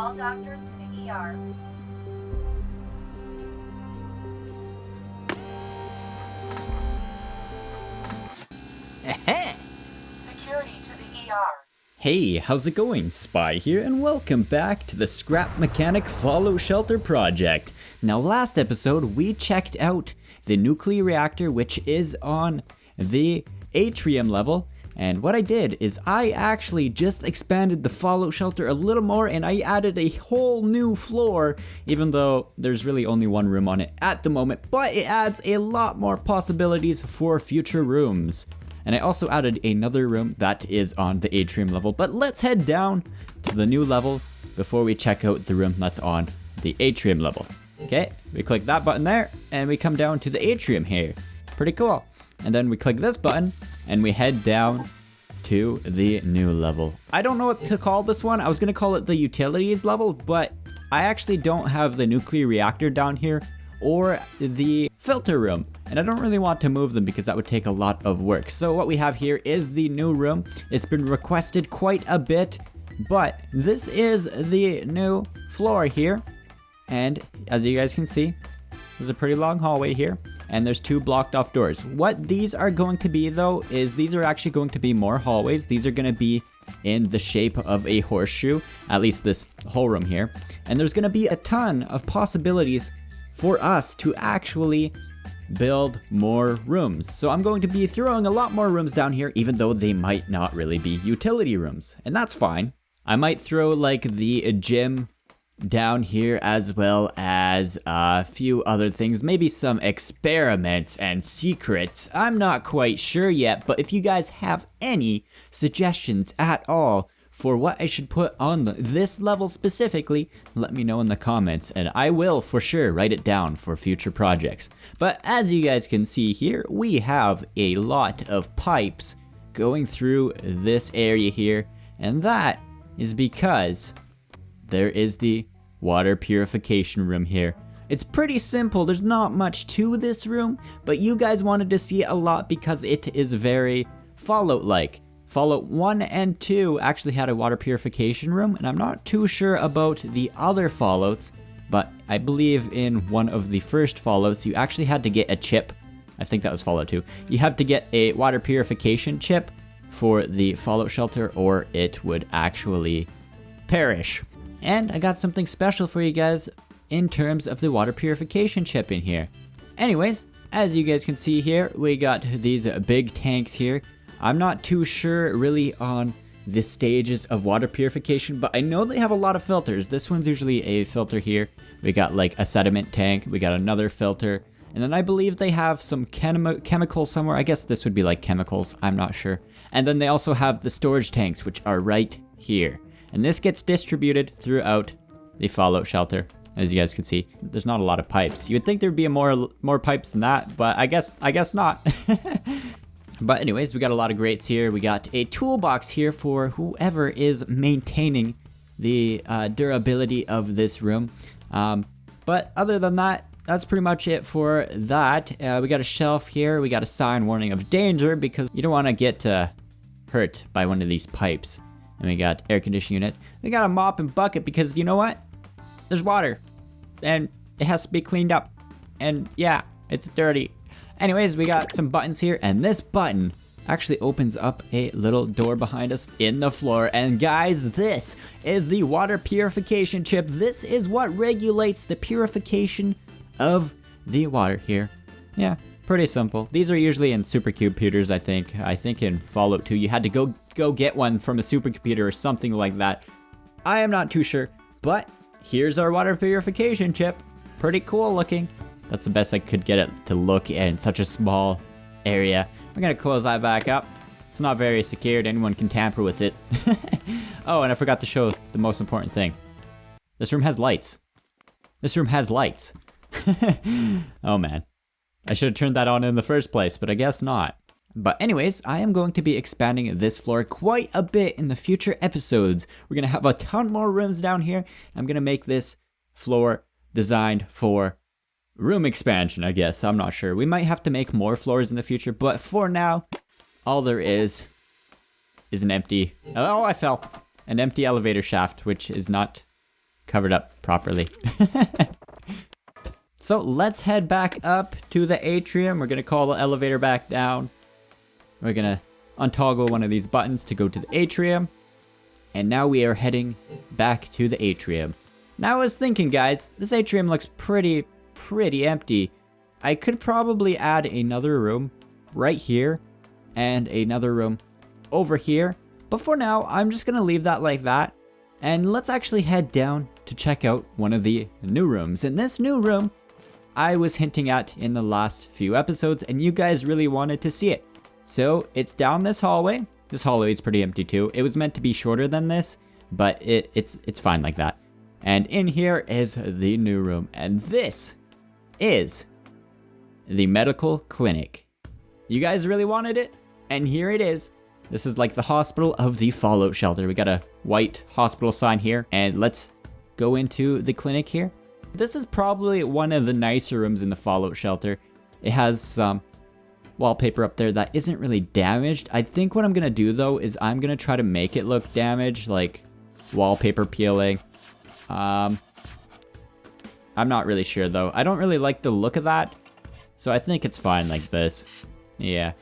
All doctors to the ER. Security to the ER. Hey, how's it going? Spy here, and welcome back to the Scrap Mechanic Fallout Shelter project. Now, last episode, we checked out the nuclear reactor, which is on the atrium level. And what I did is I actually just expanded the Fallout Shelter a little more, and I added a whole new floor, even though there's really only one room on it at the moment, but it adds a lot more possibilities for future rooms. And I also added another room that is on the atrium level, but let's head down to the new level before we check out the room that's on the atrium level. Okay, we click that button there, and we come down to the atrium here. Pretty cool. And then we click this button, and we head down to the new level. I don't know what to call this one. I was gonna call it the utilities level, but I actually don't have the nuclear reactor down here or the filter room. And I don't really want to move them because that would take a lot of work. So what we have here is the new room. It's been requested quite a bit, but this is the new floor here. And as you guys can see, there's a pretty long hallway here, and there's two blocked off doors. What these are going to be though, is these are actually going to be more hallways. These are gonna be in the shape of a horseshoe, at least this whole room here. And there's gonna be a ton of possibilities for us to actually build more rooms. So I'm going to be throwing a lot more rooms down here, even though they might not really be utility rooms, and that's fine. I might throw like the gym down here, as well as a few other things, maybe some experiments and secrets. I'm not quite sure yet, but if you guys have any suggestions at all for what I should put on this level specifically, let me know in the comments, and I will for sure write it down for future projects. But as you guys can see here, we have a lot of pipes going through this area here, and that is because there is the water purification room here. It's pretty simple, there's not much to this room, but you guys wanted to see it a lot because it is very Fallout-like. Fallout 1 and 2 actually had a water purification room, and I'm not too sure about the other Fallouts, but I believe in one of the first Fallouts you actually had to get a chip. I think that was Fallout 2. You have to get a water purification chip for the Fallout shelter, or it would actually perish. And I got something special for you guys in terms of the water purification chip in here. Anyways, as you guys can see here, we got these big tanks here. I'm not too sure really on the stages of water purification, but I know they have a lot of filters. This one's usually a filter here. We got like a sediment tank, we got another filter, and then I believe they have some chemicals somewhere. I guess this would be like chemicals, I'm not sure. And then they also have the storage tanks, which are right here. And this gets distributed throughout the Fallout shelter. As you guys can see, there's not a lot of pipes. You would think there'd be more pipes than that, but I guess not. But anyways, we got a lot of grates here. We got a toolbox here for whoever is maintaining the durability of this room. But other than that, that's pretty much it for that. We got a shelf here. We got a sign warning of danger because you don't want to get hurt by one of these pipes. And we got air conditioning unit. We got a mop and bucket because you know what? There's water and it has to be cleaned up. And yeah, it's dirty. Anyways, we got some buttons here, and this button actually opens up a little door behind us in the floor. And guys, this is the water purification chip. This is what regulates the purification of the water here. Yeah, pretty simple. These are usually in supercomputers, I think. I think in Fallout 2 you had to go get one from a supercomputer or something like that. I am not too sure, but here's our water purification chip. Pretty cool looking. That's the best I could get it to look in such a small area. We're gonna close that back up. It's not very secured, anyone can tamper with it. Oh, and I forgot to show the most important thing. This room has lights. This room has lights. Oh man. I should have turned that on in the first place, but I guess not. But anyways, I am going to be expanding this floor quite a bit in the future episodes. We're gonna have a ton more rooms down here. I'm gonna make this floor designed for room expansion, I guess. I'm not sure. We might have to make more floors in the future, but for now, all there is an empty... Oh, I fell. An empty elevator shaft, which is not covered up properly. So let's head back up to the atrium. We're gonna call the elevator back down. We're gonna untoggle one of these buttons to go to the atrium. And now we are heading back to the atrium. Now I was thinking, guys, this atrium looks pretty empty. I could probably add another room right here and another room over here. But for now, I'm just gonna leave that like that. And let's actually head down to check out one of the new rooms. In this new room, I was hinting at in the last few episodes, and you guys really wanted to see it. So it's down this hallway. This hallway is pretty empty too. It was meant to be shorter than this, but it's fine like that. And in here is the new room, and this is the medical clinic. You guys really wanted it, and here it is. This is like the hospital of the Fallout shelter. We got a white hospital sign here, and let's go into the clinic here. This is probably one of the nicer rooms in the Fallout shelter. It has some wallpaper up there that isn't really damaged. I think what I'm gonna do though is I'm gonna try to make it look damaged, like wallpaper peeling. I'm not really sure though. I don't really like the look of that, so I think it's fine like this. Yeah,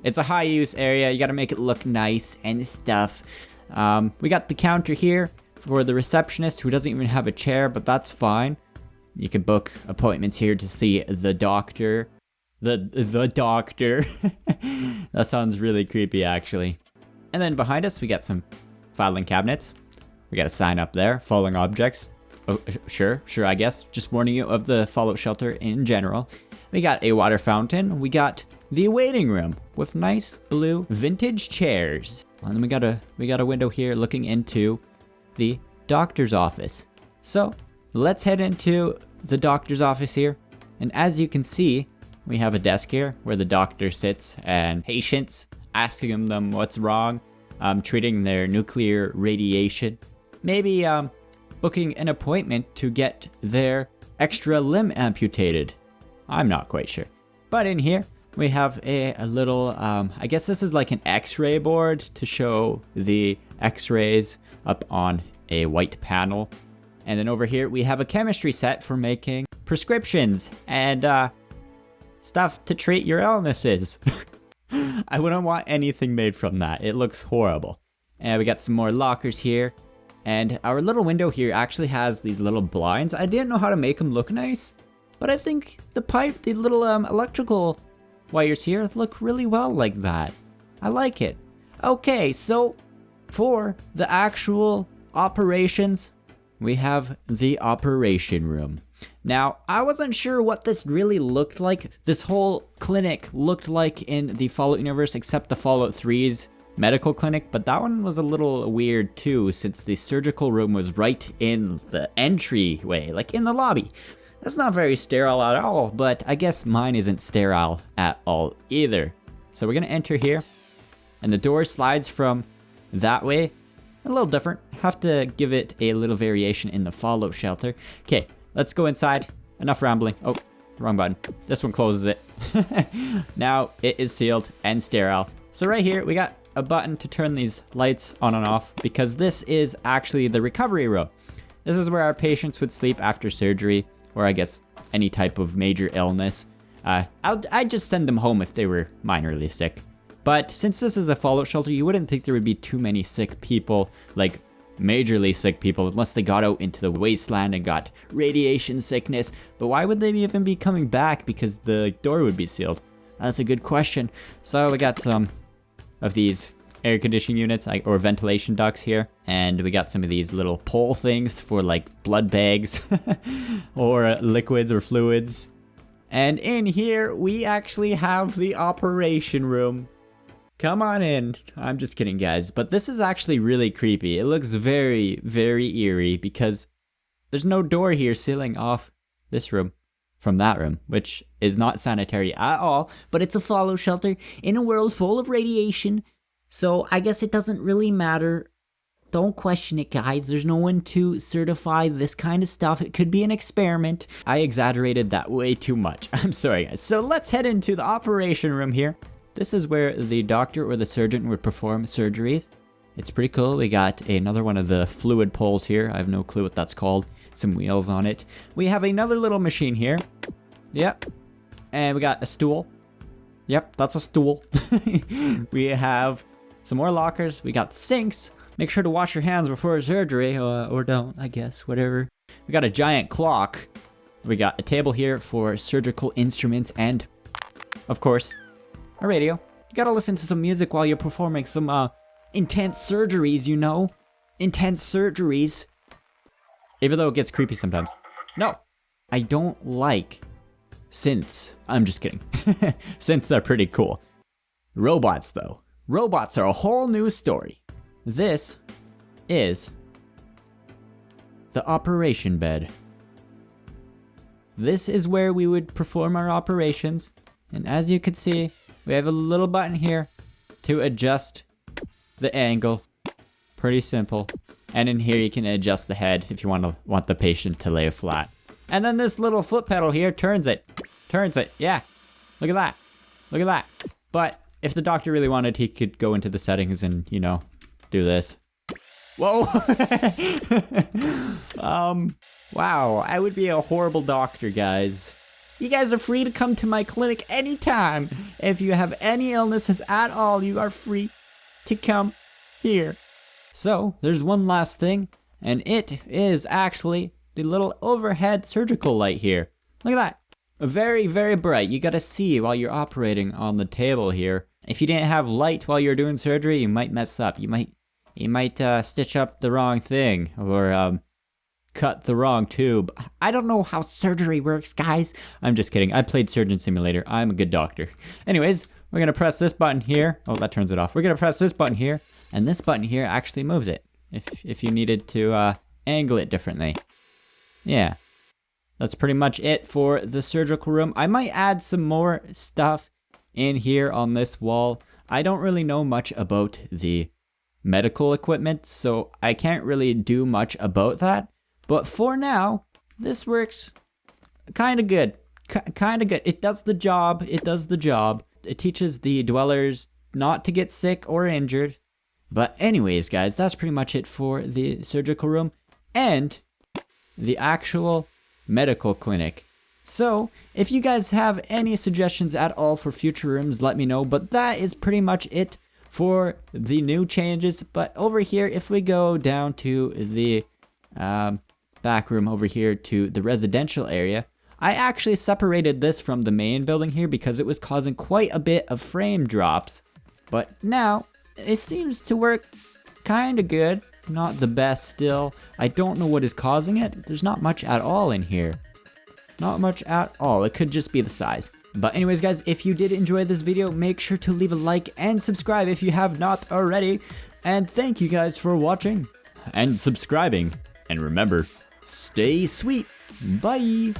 it's a high use area. You gotta make it look nice and stuff. We got the counter here for the receptionist who doesn't even have a chair, but that's fine. You can book appointments here to see the doctor. The doctor. That sounds really creepy actually. And then behind us we got some filing cabinets. We got a sign up there, falling objects. Oh, sure, I guess. Just warning you of the Fallout shelter in general. We got a water fountain. We got the waiting room with nice blue vintage chairs. And then we got a window here looking into the doctor's office. So let's head into the doctor's office here. And as you can see, we have a desk here where the doctor sits and patients asking them what's wrong, treating their nuclear radiation, maybe booking an appointment to get their extra limb amputated. I'm not quite sure. But in here, we have a little, I guess this is like an x-ray board to show the x-rays up on a white panel. And then over here, we have a chemistry set for making prescriptions and stuff to treat your illnesses. I wouldn't want anything made from that. It looks horrible. And we got some more lockers here. And our little window here actually has these little blinds. I didn't know how to make them look nice, but I think the little electrical wires here look really well like that. I like it. Okay, so for the actual operations, we have the operation room. Now, I wasn't sure what this really looked like. This whole clinic looked like in the Fallout universe, except the Fallout 3's medical clinic, but that one was a little weird too, since the surgical room was right in the entryway, like in the lobby. That's not very sterile at all, but I guess mine isn't sterile at all either. So we're gonna enter here, and the door slides from that way. A little different. Have to give it a little variation in the Fallout shelter. Okay, let's go inside. Enough rambling. Oh, wrong button. This one closes it. Now it is sealed and sterile. So right here, we got a button to turn these lights on and off, because this is actually the recovery room. This is where our patients would sleep after surgery, or I guess any type of major illness. I'd just send them home if they were minorly sick. But since this is a Fallout shelter, you wouldn't think there would be too many sick people, like majorly sick people, unless they got out into the wasteland and got radiation sickness. But why would they even be coming back? Because the door would be sealed. That's a good question. So we got some of these air conditioning units or ventilation ducts here, and we got some of these little pole things for like blood bags or liquids or fluids. And in here we actually have the operation room. Come on in. I'm just kidding, guys, but this is actually really creepy. It looks very, very eerie because there's no door here sealing off this room from that room, which is not sanitary at all, but it's a Fallout shelter in a world full of radiation, so I guess it doesn't really matter. Don't question it, guys. There's no one to certify this kind of stuff. It could be an experiment. I exaggerated that way too much. I'm sorry, guys. So let's head into the operation room here. This is where the doctor or the surgeon would perform surgeries. It's pretty cool. We got another one of the fluid poles here. I have no clue what that's called. Some wheels on it. We have another little machine here. Yep. And we got a stool. Yep, that's a stool. We have some more lockers. We got sinks. Make sure to wash your hands before surgery, or don't, I guess, whatever. We got a giant clock. We got a table here for surgical instruments and, of course, a radio. You gotta listen to some music while you're performing some intense surgeries, you know? Intense surgeries. Even though it gets creepy sometimes. No, I don't like synths. I'm just kidding. Synths are pretty cool. Robots, though. Robots are a whole new story. This is the operation bed. This is where we would perform our operations. And as you can see, we have a little button here to adjust the angle. Pretty simple. And in here you can adjust the head if you want the patient to lay flat. And then this little foot pedal here turns it. Turns it, yeah. Look at that. Look at that. But if the doctor really wanted, he could go into the settings and, you know, do this. Whoa. Wow, I would be a horrible doctor, guys. You guys are free to come to my clinic anytime. If you have any illnesses at all, you are free to come here. So, there's one last thing, and it is actually the little overhead surgical light here. Look at that. Very, very bright. You gotta see while you're operating on the table here. If you didn't have light while you're doing surgery, you might mess up. You might stitch up the wrong thing, or cut the wrong tube. I don't know how surgery works, guys. I'm just kidding. I played Surgeon Simulator. I'm a good doctor. Anyways, we're gonna press this button here. Oh, that turns it off. We're gonna press this button here, and this button here actually moves it. If you needed to angle it differently. Yeah. That's pretty much it for the surgical room. I might add some more stuff in here on this wall. I don't really know much about the medical equipment, so I can't really do much about that. But for now, this works kind of good. Kind of good. It does the job. It does the job. It teaches the dwellers not to get sick or injured. But anyways, guys, that's pretty much it for the surgical room and the actual medical clinic. So, if you guys have any suggestions at all for future rooms, let me know. But that is pretty much it for the new changes. But over here, if we go down to the back room over here to the residential area, I actually separated this from the main building here because it was causing quite a bit of frame drops. But now, it seems to work kind of good. Not the best still. I don't know what is causing it. There's not much at all in here. Not much at all. It could just be the size. But anyways, guys, if you did enjoy this video, make sure to leave a like and subscribe if you have not already. And thank you guys for watching and subscribing. And remember, stay sweet. Bye.